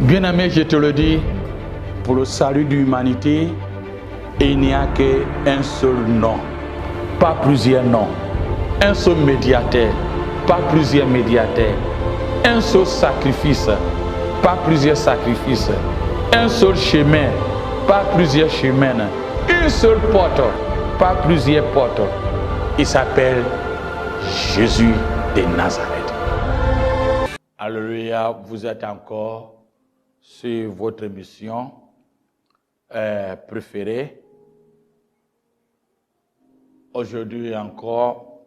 Bien-aimé, je te le dis, pour le salut de l'humanité, il n'y a qu'un seul nom, pas plusieurs noms. Un seul médiateur, pas plusieurs médiateurs. Un seul sacrifice, pas plusieurs sacrifices. Un seul chemin, pas plusieurs chemins. Une seule porte, pas plusieurs portes. Il s'appelle Jésus de Nazareth. Alléluia, vous êtes encore sur votre émission préférée. Aujourd'hui encore,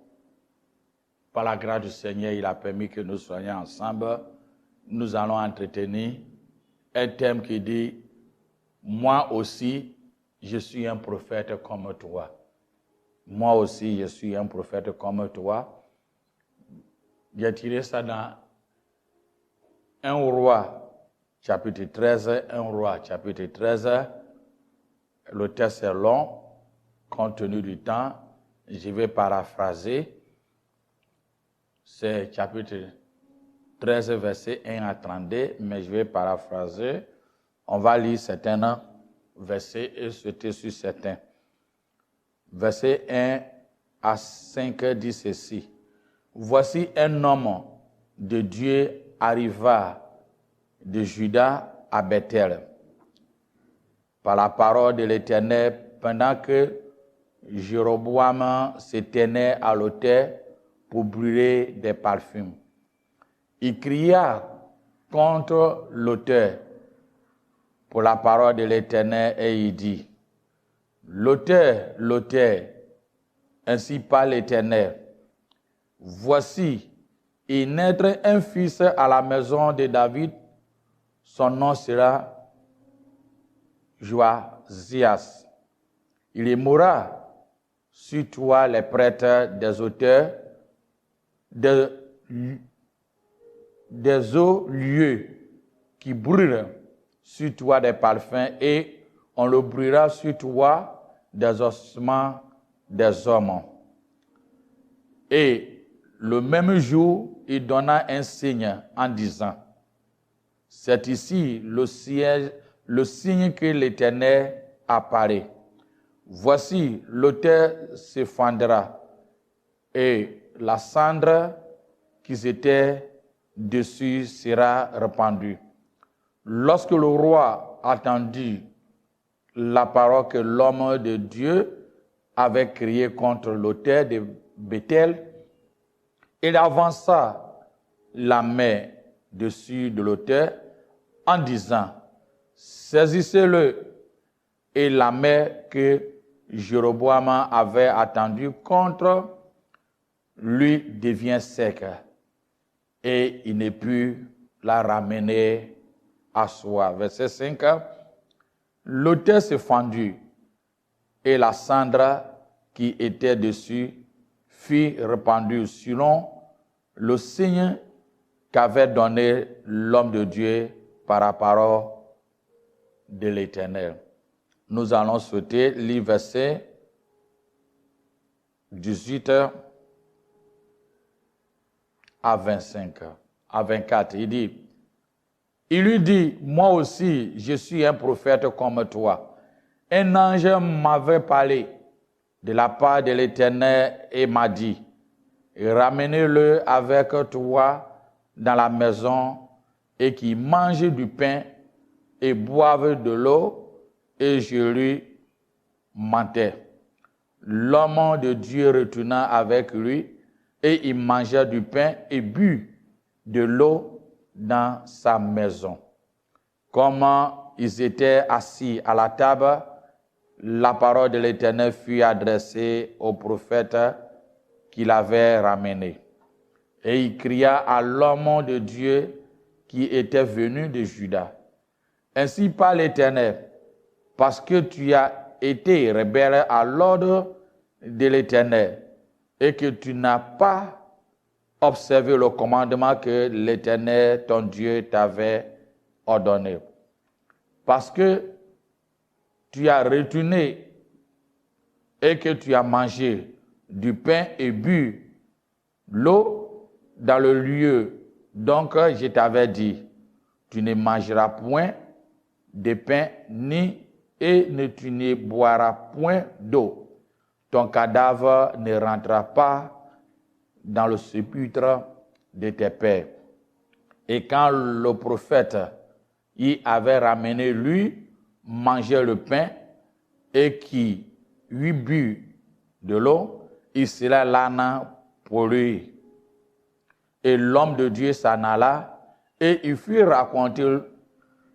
par la grâce du Seigneur, il a permis que nous soyons ensemble. Nous allons entretenir un thème qui dit « Moi aussi, je suis un prophète comme toi. » Moi aussi, je suis un prophète comme toi. J'ai tiré ça dans 1 Roi, chapitre 13. 1 Roi, chapitre 13. Le texte est long, compte tenu du temps. Je vais paraphraser. C'est chapitre 13, verset 1 à 32, mais je vais paraphraser. On va lire certains versets et sauter sur certains. Verset 1 à 5 dit ceci. Voici un homme de Dieu arriva de Juda à Bethel par la parole de l'Éternel pendant que Jéroboam se tenait à l'autel pour brûler des parfums. Il cria contre l'autel pour la parole de l'Éternel et il dit, l'autel, l'autel, ainsi parle l'Éternel, voici, il naîtra un fils à la maison de David, son nom sera Joasias. Il y mourra sur toi les prêtres des auteurs, des hauts lieux qui brûlent sur toi des parfums et on le brûlera sur toi des ossements des hommes. Et le même jour, il donna un signe en disant, c'est ici le signe que l'Éternel apparaît. Voici, l'autel se fendra et la cendre qui était dessus sera répandue. Lorsque le roi entendit la parole que l'homme de Dieu avait crié contre l'autel de Bethel, il avança la main dessus de l'autel en disant, saisissez-le, et la main que Jéroboam avait attendue contre lui devient sec, et il ne put la ramener à soi. Verset 5, l'autel se fendit, et la cendre qui était dessus fut répandue selon le signe qu'avait donné l'homme de Dieu par la parole de l'Éternel. Nous allons souhaiter lire verset 18 à 25, à 24. Il dit, il lui dit, moi aussi, je suis un prophète comme toi. Un ange m'avait parlé de la part de l'Éternel et m'a dit, ramenez-le avec toi dans la maison et qu'il mange du pain et boive de l'eau, et je lui mentais. L'homme de Dieu retourna avec lui, et il mangea du pain et but de l'eau dans sa maison. Comment ils étaient assis à la table, la parole de l'Éternel fut adressée au prophète qu'il avait ramené. Et il cria à l'homme de Dieu qui était venu de Juda. Ainsi parle l'Éternel, parce que tu as été rebelle à l'ordre de l'Éternel et que tu n'as pas observé le commandement que l'Éternel, ton Dieu, t'avait ordonné. Parce que tu as retourné et que tu as mangé du pain et bu l'eau dans le lieu. Donc, je t'avais dit, tu ne mangeras point de pain, tu ne boiras point d'eau. Ton cadavre ne rentrera pas dans le sépulcre de tes pères. Et quand le prophète y avait ramené, lui, mangeait le pain et qui lui but de l'eau, il sera l'âne pour lui. Et l'homme de Dieu s'en alla et il fut raconté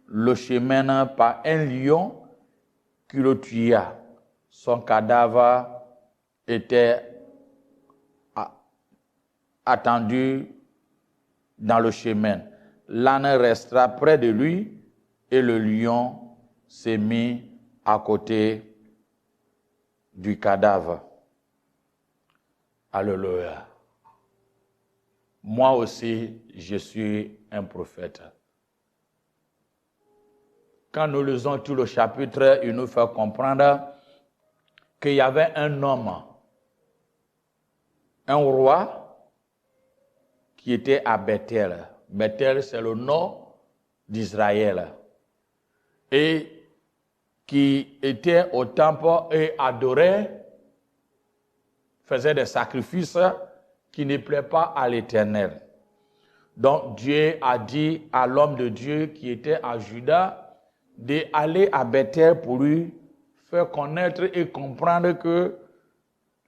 le chemin par un lion qui le tua. Son cadavre était attendu dans le chemin. L'âne resta près de lui et le lion s'est mis à côté du cadavre. Alléluia. Moi aussi, je suis un prophète. Quand nous lisons tout le chapitre, il nous fait comprendre qu'il y avait un homme, un roi, qui était à Bethel. Bethel, c'est le nord d'Israël. Et qui était au temple et adorait, faisait des sacrifices qui ne plaît pas à l'Éternel. Donc Dieu a dit à l'homme de Dieu qui était à Juda d'aller à Bethel pour lui faire connaître et comprendre que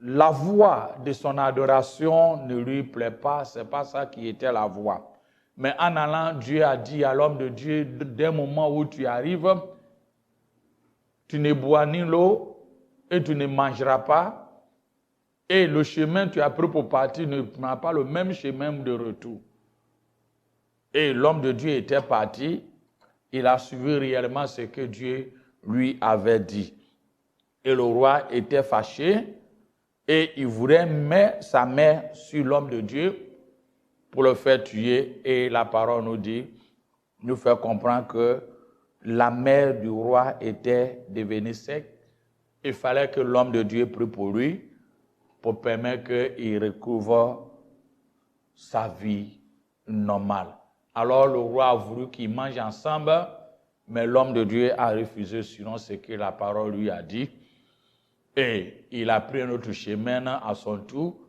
la voix de son adoration ne lui plaît pas, c'est pas ça qui était la voix. Mais en allant, Dieu a dit à l'homme de Dieu, dès le moment où tu arrives, tu ne bois ni l'eau et tu ne mangeras pas. Et le chemin que tu as pris pour partir ne prend pas le même chemin de retour. Et l'homme de Dieu était parti, il a suivi réellement ce que Dieu lui avait dit. Et le roi était fâché et il voulait mettre sa main sur l'homme de Dieu pour le faire tuer. Et la parole nous fait comprendre que la main du roi était devenue sec. Il fallait que l'homme de Dieu prie pour lui, pour permettre qu'il recouvre sa vie normale. Alors le roi a voulu qu'ils mangent ensemble, mais l'homme de Dieu a refusé selon ce que la parole lui a dit. Et il a pris un autre chemin à son tour.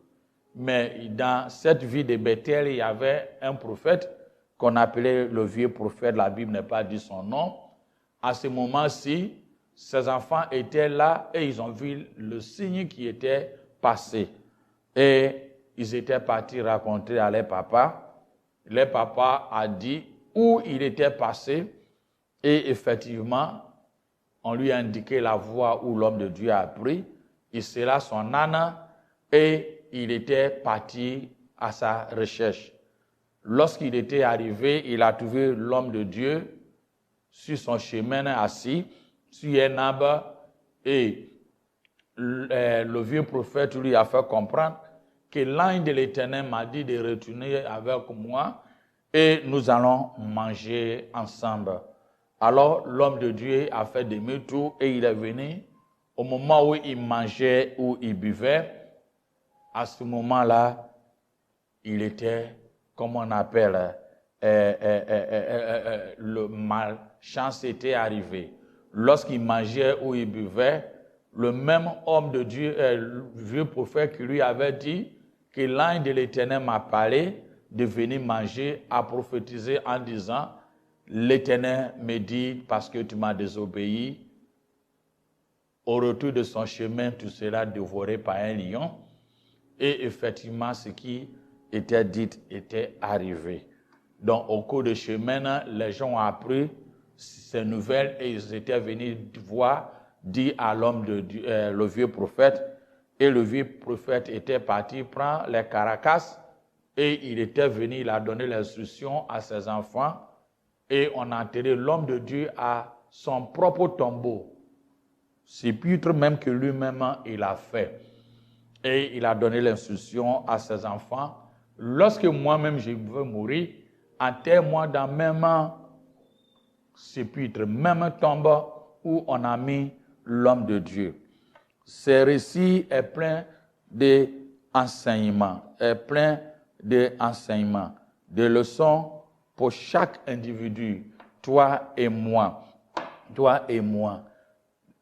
Mais dans cette vie de Bethel, il y avait un prophète qu'on appelait le vieux prophète, la Bible n'a pas dit son nom. À ce moment-ci, ses enfants étaient là et ils ont vu le signe qui était passé. Et ils étaient partis raconter à leur papa. Leur papa a dit où il était passé. Et effectivement, on lui a indiqué la voie où l'homme de Dieu a pris. Il sera son âne et il était parti à sa recherche. Lorsqu'il était arrivé, il a trouvé l'homme de Dieu sur son chemin assis, sur un arbre, et le vieux prophète lui a fait comprendre que l'ange de l'Éternel m'a dit de retourner avec moi et nous allons manger ensemble. Alors l'homme de Dieu a fait demi-tour et il est venu. Au moment où il mangeait, où il buvait, à ce moment-là, il était, comme on appelle, le malchance était arrivé. Lorsqu'il mangeait ou il buvait, le même homme de Dieu, le vieux prophète qui lui avait dit que l'ange de l'Éternel m'a parlé de venir manger, a prophétisé en disant, l'Éternel me dit, parce que tu m'as désobéi, au retour de son chemin, tu seras dévoré par un lion. Et effectivement, ce qui était dit était arrivé. Donc, au cours du chemin, les gens ont appris ces nouvelles et ils étaient venus voir, dire à l'homme de Dieu, le vieux prophète. Et le vieux prophète était parti prendre les caracasses et il était venu, il a donné l'instruction à ses enfants et on a enterré l'homme de Dieu à son propre tombeau. Sépulcre même que lui-même il a fait. Et il a donné l'instruction à ses enfants. Lorsque moi-même je veux mourir, enterre-moi dans le même sépulcre, même tombe où on a mis l'homme de Dieu. Ce récit est plein d'enseignements, de leçons pour chaque individu. toi et moi,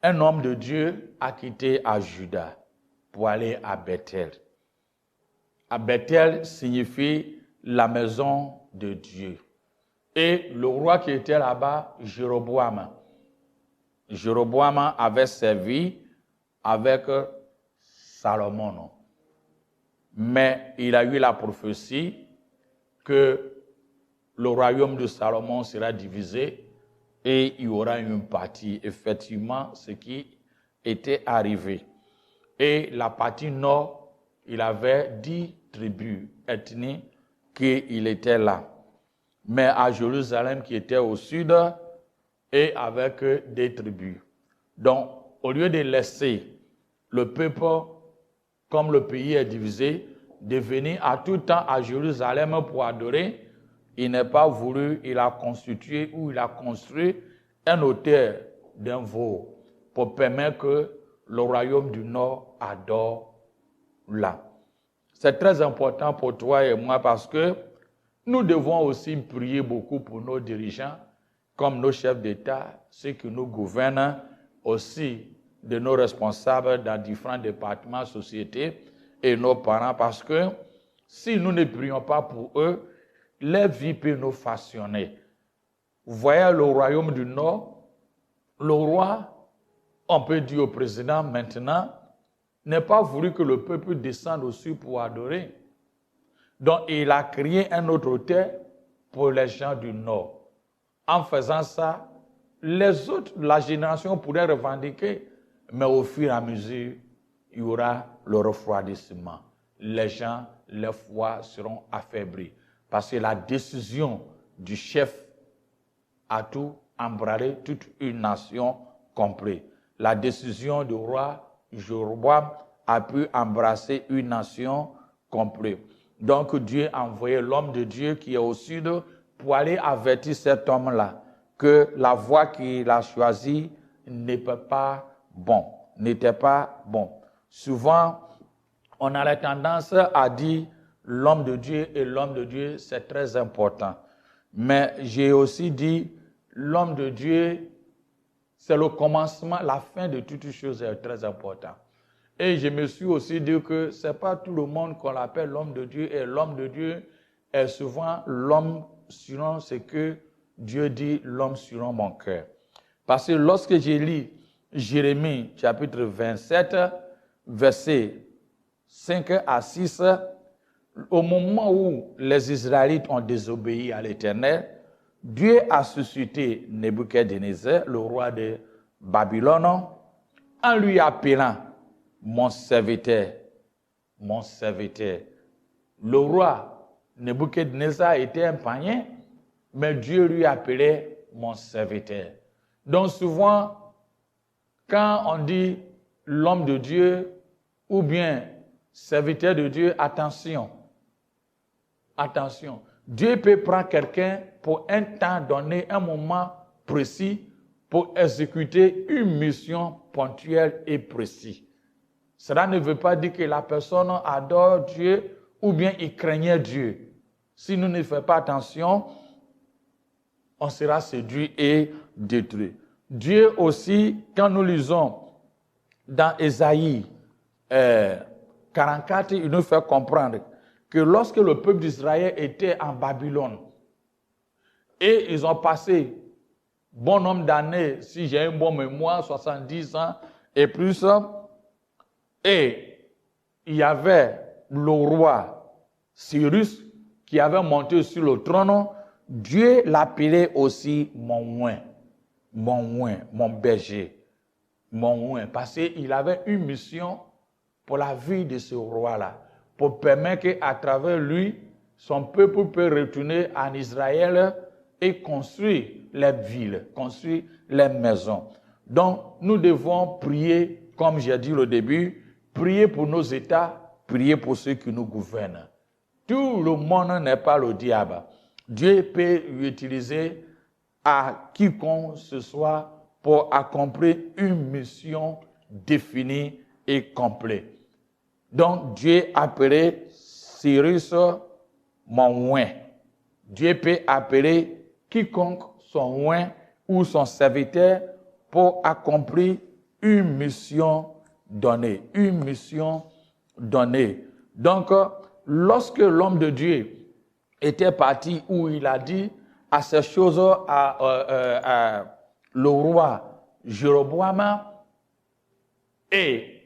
un homme de Dieu a quitté à Juda pour aller à Bethel. À Bethel signifie la maison de Dieu. Et le roi qui était là-bas, Jéroboam avait servi avec Salomon. Mais il a eu la prophétie que le royaume de Salomon sera divisé et il y aura une partie. Effectivement, ce qui était arrivé. Et la partie nord, il avait 10 tribus ethniques qu'il était là. Mais à Jérusalem, qui était au sud, et avec des tribus. Donc, au lieu de laisser le peuple, comme le pays est divisé, de venir à tout temps à Jérusalem pour adorer, il n'a pas voulu, il a constitué ou il a construit un autel d'un veau pour permettre que le royaume du Nord adore là. C'est très important pour toi et moi parce que nous devons aussi prier beaucoup pour nos dirigeants, comme nos chefs d'État, ceux qui nous gouvernent, aussi de nos responsables dans différents départements, sociétés et nos parents, parce que si nous ne prions pas pour eux, leur vie peut nous façonner. Vous voyez le royaume du Nord, le roi, on peut dire au président maintenant, n'a pas voulu que le peuple descende aussi pour adorer. Donc il a créé un autre autel pour les gens du Nord. En faisant ça, les autres, la génération pourrait revendiquer, mais au fur et à mesure, il y aura le refroidissement. Les gens, leurs foi seront affaiblis. Parce que la décision du chef a tout embrasé, toute une nation complète. La décision du roi Jéroboam a pu embrasser une nation complète. Donc Dieu a envoyé l'homme de Dieu qui est au sud pour aller avertir cet homme-là que la voie qu'il a choisie n'était pas bon. Souvent, on a la tendance à dire l'homme de Dieu et l'homme de Dieu, c'est très important. Mais j'ai aussi dit l'homme de Dieu, c'est le commencement, la fin de toute chose est très important. Et je me suis aussi dit que ce n'est pas tout le monde qu'on appelle l'homme de Dieu, et l'homme de Dieu est souvent l'homme selon ce que Dieu dit, l'homme selon mon cœur. Parce que lorsque j'ai lu Jérémie chapitre 27, versets 5 à 6, au moment où les Israélites ont désobéi à l'Éternel, Dieu a suscité Nebuchadnezzar, le roi de Babylone, en lui appelant mon serviteur. Le roi Nebuchadnezzar était un païen, mais Dieu lui appelait mon serviteur. Donc souvent, quand on dit l'homme de Dieu ou bien serviteur de Dieu, attention. Dieu peut prendre quelqu'un pour un temps donné, un moment précis, pour exécuter une mission ponctuelle et précise. Cela ne veut pas dire que la personne adore Dieu ou bien il craignait Dieu. Si nous ne faisons pas attention, on sera séduit et détruit. Dieu aussi, quand nous lisons dans Ésaïe 44, il nous fait comprendre que lorsque le peuple d'Israël était en Babylone et ils ont passé bon nombre d'années, si j'ai une bonne mémoire, 70 ans et plus, et il y avait le roi Cyrus qui avait monté sur le trône, Dieu l'appelait aussi mon berger, parce qu'il avait une mission pour la vie de ce roi-là, pour permettre qu'à travers lui, son peuple peut retourner en Israël et construire les villes, construire les maisons. Donc, nous devons prier, comme j'ai dit au début, prier pour nos États, prier pour ceux qui nous gouvernent. Tout le monde n'est pas le diable. Dieu peut utiliser à quiconque ce soit pour accomplir une mission définie et complète. Donc, Dieu appelait Cyrus mon oint. Dieu peut appeler quiconque son oint ou son serviteur pour accomplir une mission donnée. Une mission donnée. Donc, lorsque l'homme de Dieu était parti, où il a dit à ces choses à le roi Jéroboam, et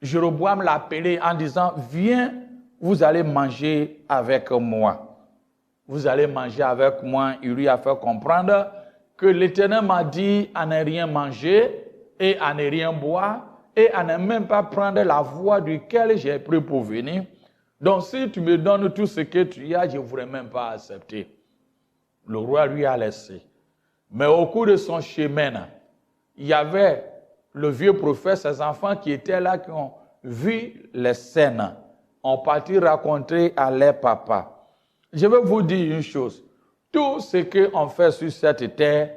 Jéroboam l'a appelé en disant, viens, vous allez manger avec moi. Vous allez manger avec moi. Il lui a fait comprendre que l'Éternel m'a dit à ne rien manger et à ne rien boire et à ne même pas prendre la voie duquel j'ai pris pour venir. Donc si tu me donnes tout ce que tu as, je ne voudrais même pas accepter. Le roi lui a laissé. Mais au cours de son chemin, il y avait le vieux prophète, ses enfants qui étaient là, qui ont vu les scènes, ont parti raconter à leur papa. Je vais vous dire une chose. Tout ce qu'on fait sur cette terre,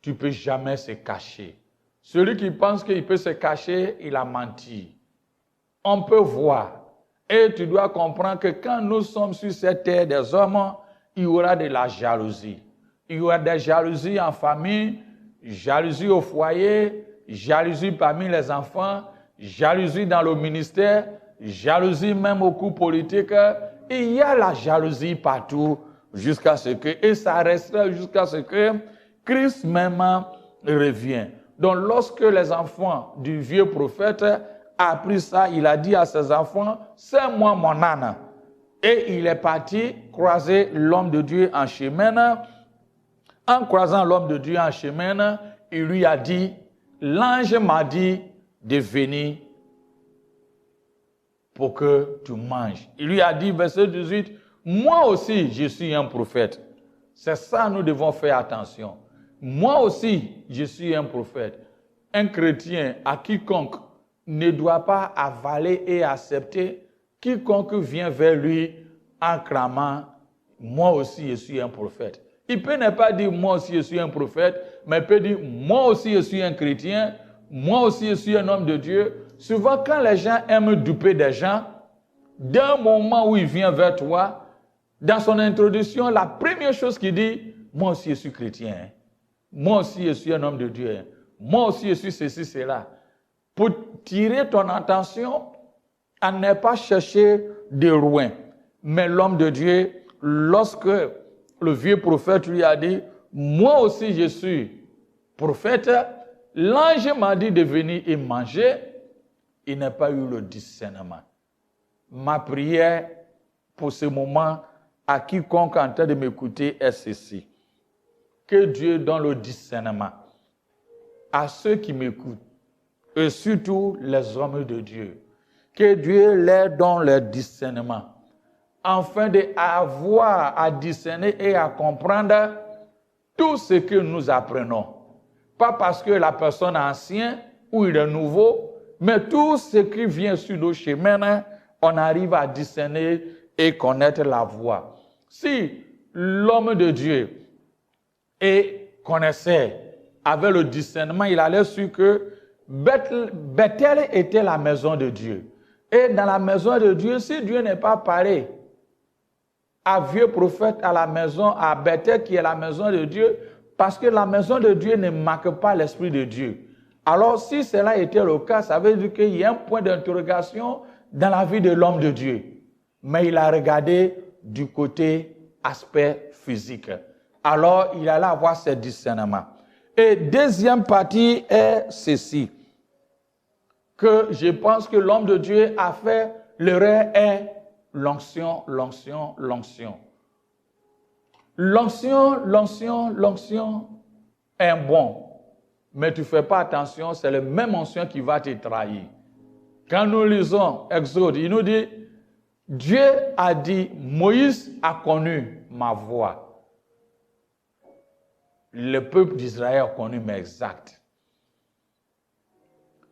tu ne peux jamais se cacher. Celui qui pense qu'il peut se cacher, il a menti. On peut voir. Et tu dois comprendre que quand nous sommes sur cette terre des hommes, il y aura de la jalousie. Il y aura des jalousies en famille, jalousie au foyer, jalousie parmi les enfants, jalousie dans le ministère, jalousie même au coup politique. Il y a la jalousie partout jusqu'à ce que, et ça restera jusqu'à ce que Christ même revienne. Donc lorsque les enfants du vieux prophète a appris ça, il a dit à ses enfants, c'est moi mon âne. Et il est parti croiser l'homme de Dieu en chemin. En croisant l'homme de Dieu en chemin, il lui a dit, l'ange m'a dit de venir pour que tu manges. Il lui a dit, verset 18, moi aussi je suis un prophète. C'est ça, nous devons faire attention. Moi aussi je suis un prophète. Un chrétien à quiconque ne doit pas avaler et accepter quiconque vient vers lui en clamant, moi aussi je suis un prophète. Il peut ne pas dire, moi aussi je suis un prophète, mais il peut dire, moi aussi je suis un chrétien, moi aussi je suis un homme de Dieu. Souvent, quand les gens aiment duper des gens, d'un moment où il vient vers toi, dans son introduction, la première chose qu'il dit, moi aussi je suis chrétien, moi aussi je suis un homme de Dieu, moi aussi je suis ceci, cela. Pour tirer ton attention à ne pas chercher de loin. Mais l'homme de Dieu, lorsque le vieux prophète lui a dit, moi aussi je suis prophète, l'ange m'a dit de venir et manger, il n'a pas eu le discernement. Ma prière pour ce moment à quiconque en train de m'écouter est ceci. Que Dieu donne le discernement à ceux qui m'écoutent, et surtout les hommes de Dieu. Que Dieu leur donne le discernement, afin d'avoir à discerner et à comprendre tout ce que nous apprenons. Pas parce que la personne est ancienne ou il est nouveau, mais tout ce qui vient sur nos chemins, on arrive à discerner et connaître la voie. Si l'homme de Dieu connaissait, avait le discernement, il allait sur que Bethel était la maison de Dieu. Et dans la maison de Dieu, si Dieu n'est pas parlé à vieux prophète à la maison, à Bethel qui est la maison de Dieu, parce que la maison de Dieu ne marque pas l'Esprit de Dieu. Alors si cela était le cas, ça veut dire qu'il y a un point d'interrogation dans la vie de l'homme de Dieu. Mais il a regardé du côté aspect physique. Alors il allait avoir ce discernement. Et deuxième partie est ceci, que je pense que l'homme de Dieu a fait, l'erreur est l'onction, l'onction, l'onction. L'onction est bon, mais tu ne fais pas attention, c'est le même onction qui va te trahir. Quand nous lisons Exode, il nous dit, Dieu a dit, Moïse a connu ma voix. Le peuple d'Israël a connu mes actes.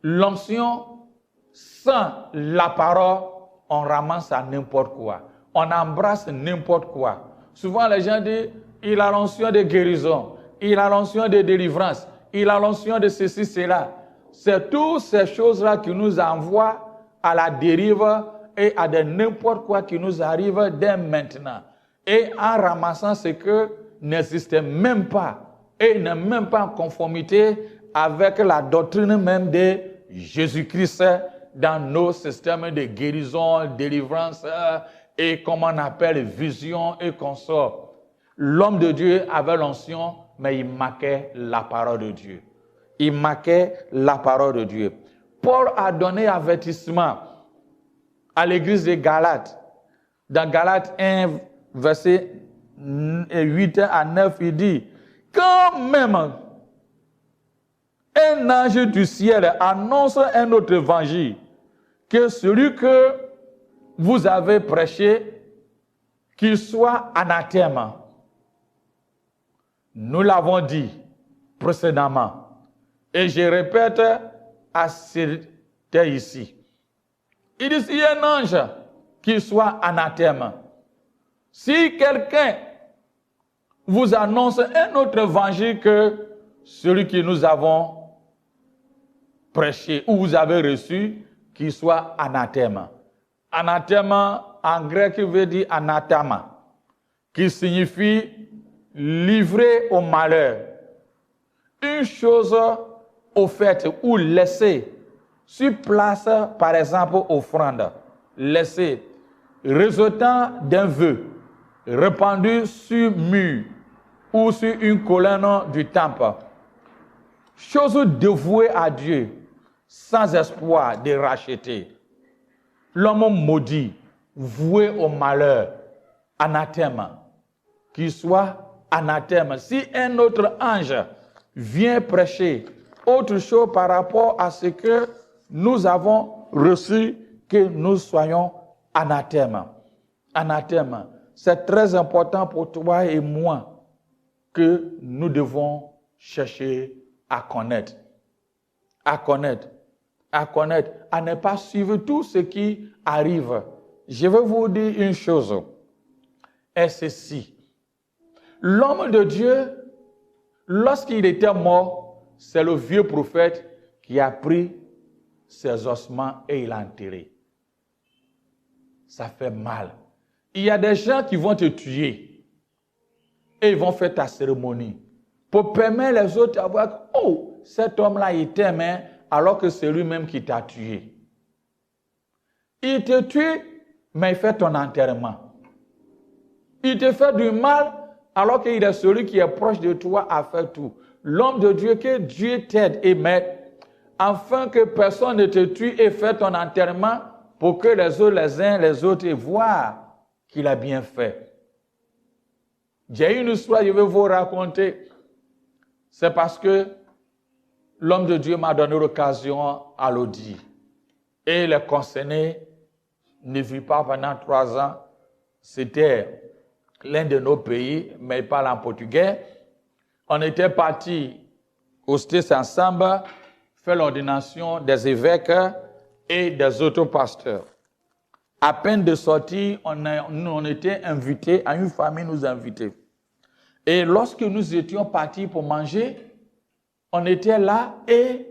L'onction, sans la parole, on ramasse à n'importe quoi. On embrasse n'importe quoi. Souvent, les gens disent, il a l'onction de guérison, il a l'onction de délivrance, il a l'onction de ceci, cela. C'est toutes ces choses-là qui nous envoient à la dérive et à de n'importe quoi qui nous arrive dès maintenant. Et en ramassant ce que n'existait même pas et n'est même pas en conformité avec la doctrine même de Jésus-Christ dans nos systèmes de guérison, délivrance et comme on appelle vision et consort. L'homme de Dieu avait l'onction, mais il manquait la parole de Dieu. Il manquait la parole de Dieu. Paul a donné avertissement à l'église de Galates. Dans Galates 1, verset 8 à 9, il dit, quand même un ange du ciel annonce un autre évangile que celui que vous avez prêché, qu'il soit anathème. Nous l'avons dit précédemment. Et je répète à c'était ici. Il dit, s'il y a un ange qui soit anathème, si quelqu'un vous annonce un autre évangile que celui que nous avons prêché ou vous avez reçu, qu'il soit anathème. Anathème en grec veut dire anathema, qui signifie livrer au malheur. Une chose offerte ou laissée sur place, par exemple, offrande, laissée, résultant d'un vœu, répandu sur mur ou sur une colonne du temple. Chose dévouée à Dieu, sans espoir de racheter. L'homme maudit, voué au malheur, anathème, qu'il soit anathème. Si un autre ange vient prêcher autre chose par rapport à ce que nous avons reçu, que nous soyons anathème. Anathème. C'est très important pour toi et moi que nous devons chercher à connaître. À connaître. À connaître. À ne pas suivre tout ce qui arrive. Je vais vous dire une chose. Et ceci. L'homme de Dieu, lorsqu'il était mort, c'est le vieux prophète qui a pris ses ossements et il l'a enterré. Ça fait mal. Il y a des gens qui vont te tuer et ils vont faire ta cérémonie pour permettre les autres à voir que, oh, cet homme-là, il t'aime, hein, alors que c'est lui-même qui t'a tué. Il te tue, mais il fait ton enterrement. Il te fait du mal, alors qu'il est celui qui est proche de toi à faire tout. L'homme de Dieu, que Dieu t'aide et mette, afin que personne ne te tue et fait ton enterrement pour que les autres, les uns, les autres voient qu'il a bien fait. J'ai une histoire, je vais vous raconter. C'est parce que l'homme de Dieu m'a donné l'occasion à le dire. Et les concernés ne vivent pas pendant 3 ans. C'était l'un de nos pays, mais il parle en portugais. On était partis au States ensemble faire l'ordination des évêques et des autres pasteurs. À peine de sortir, on était invités, à une famille nous invitait. Et lorsque nous étions partis pour manger, on était là et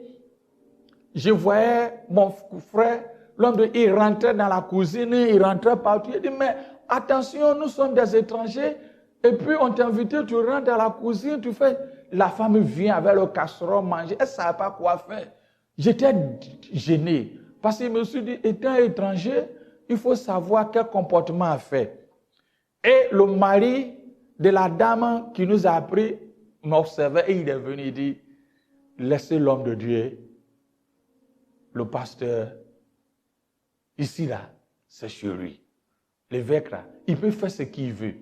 je voyais mon frère, l'homme de il rentrait dans la cuisine, il rentrait partout. Il dit, mais attention, nous sommes des étrangers. Et puis on t'invite, tu rentres dans la cuisine, tu fais... La femme vient avec le casserole manger, elle ne savait pas quoi faire. J'étais gêné. Parce que je me suis dit, étant étranger, il faut savoir quel comportement faire. Et le mari de la dame qui nous a appris m'observait et il est venu, il dit, laissez l'homme de Dieu, le pasteur, ici là, c'est chez lui. L'évêque là, il peut faire ce qu'il veut.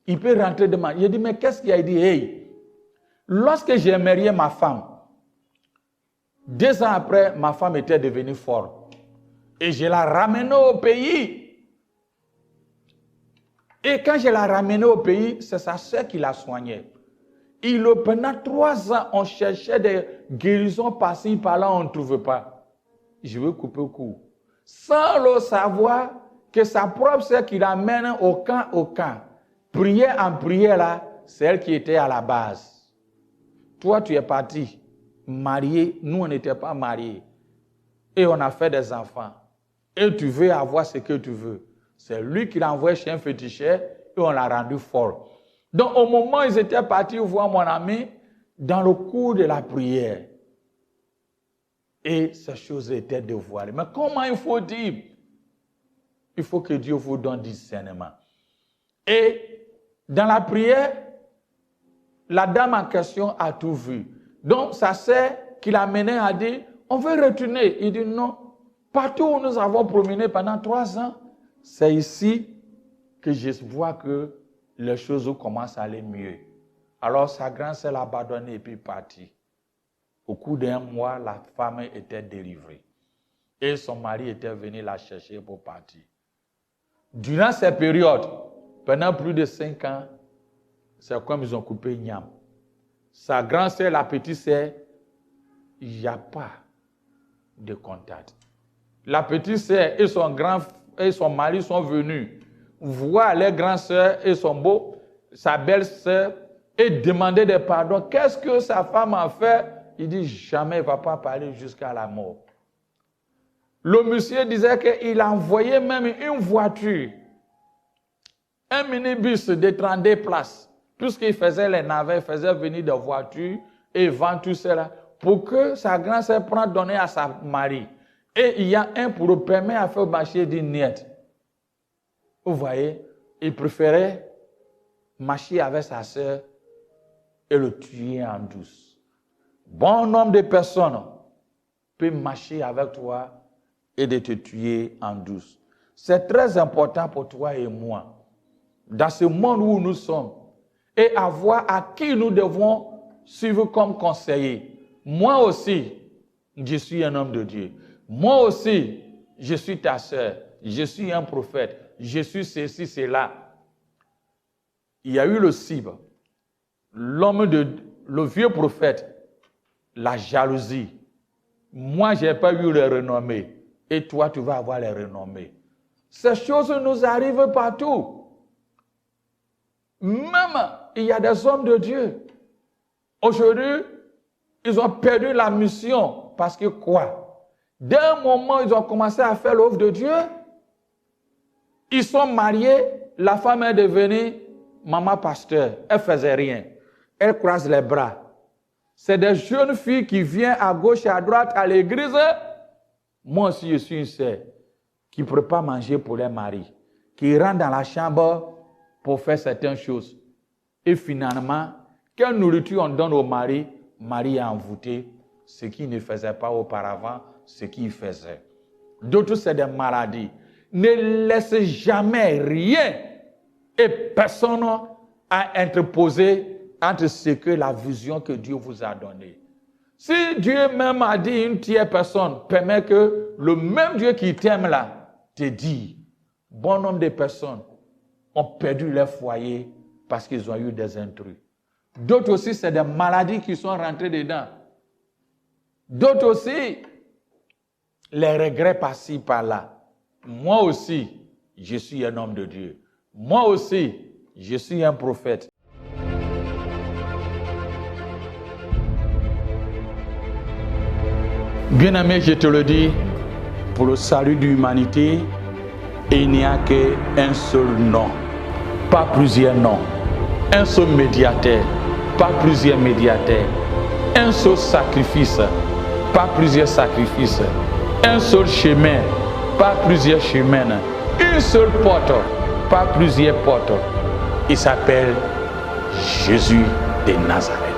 Il peut rentrer demain. Il dit, mais qu'est-ce qu'il a dit? Hey, lorsque j'ai marié ma femme, 2 ans après, ma femme était devenue forte. Et je la ramenée au pays. Et quand je la ramenée au pays, c'est sa soeur qui la soignait. Pendant 3 ans, on cherchait des guérisons par-ci, par-là, on ne trouvait pas. Je veux couper le cou. Sans le savoir que sa propre soeur qui l'amène au camp. Prière en prière là, c'est elle qui était à la base. Toi, tu es parti, marié, nous on n'était pas mariés. Et on a fait des enfants. Et tu veux avoir ce que tu veux. C'est lui qui l'a envoyé chez un féticheur et on l'a rendu fort. Donc au moment où ils étaient partis voir mon ami, dans le cours de la prière, et ces choses étaient dévoilées. Mais comment il faut dire? Il faut que Dieu vous donne discernement. Et dans la prière, la dame en question a tout vu. Donc sa sœur qui l'a mené a dit, on veut retourner. Il dit non. Partout où nous avons promené pendant 3 ans, c'est ici que je vois que les choses commencent à aller mieux. Alors sa grande sœur l'a abandonné et puis partie. Au cours d'1 mois, la femme était délivrée. Et son mari était venu la chercher pour partir. Durant cette période, pendant plus de 5 ans, c'est comme ils ont coupé Niam. Sa grande sœur, la petite sœur, il n'y a pas de contact. La petite sœur et son mari sont venus voir les grandes sœurs et sa belle-sœur et demander des pardons. Qu'est-ce que sa femme a fait? Il dit jamais, il ne va pas parler jusqu'à la mort. Le monsieur disait qu'il a envoyé même une voiture, un minibus de 32 places, puisqu'il faisait les navets, il faisait venir des voitures et vendre tout cela, pour que sa grand-sœur prenne donner à sa mari. Et il y a un pour le permettre à faire marcher des niettes. Vous voyez, il préférait marcher avec sa sœur et le tuer en douce. Bon nombre de personnes peuvent marcher avec toi et de te tuer en douce. C'est très important pour toi et moi, dans ce monde où nous sommes, et à voir à qui nous devons suivre comme conseiller. Moi aussi, je suis un homme de Dieu. Moi aussi, je suis ta sœur. Je suis un prophète. Je suis ceci, cela. Il y a eu le cible, le vieux prophète, la jalousie. Moi, je n'ai pas eu les renommées. Et toi, tu vas avoir les renommées. Ces choses nous arrivent partout. Même, il y a des hommes de Dieu. Aujourd'hui, ils ont perdu la mission. Parce que quoi? D'un moment, ils ont commencé à faire l'œuvre de Dieu. Ils sont mariés. La femme est devenue maman pasteur. Elle ne faisait rien. Elle croise les bras. C'est des jeunes filles qui viennent à gauche et à droite à l'église. Moi aussi, je suis une sœur qui prépare manger pour les maris, qui rentre dans la chambre pour faire certaines choses. Et finalement, quelle nourriture on donne au mari? Marie a envoûté ce qu'il ne faisait pas auparavant, ce qu'il faisait. D'autres, c'est des maladies. Ne laissez jamais rien et personne à interposer entre ce que la vision que Dieu vous a donnée. Si Dieu même a dit une tierce personne, permet que le même Dieu qui t'aime là te dit, bon nombre de personnes ont perdu leur foyer parce qu'ils ont eu des intrus. D'autres aussi, c'est des maladies qui sont rentrées dedans. D'autres aussi, les regrets par-ci, par-là. Moi aussi, je suis un homme de Dieu. Moi aussi, je suis un prophète. Bien-aimé, je te le dis, pour le salut de l'humanité, il n'y a qu'un seul nom, pas plusieurs noms. Un seul médiateur, pas plusieurs médiateurs. Un seul sacrifice, pas plusieurs sacrifices. Un seul chemin, pas plusieurs chemins. Une seule porte, pas plusieurs portes. Il s'appelle Jésus de Nazareth.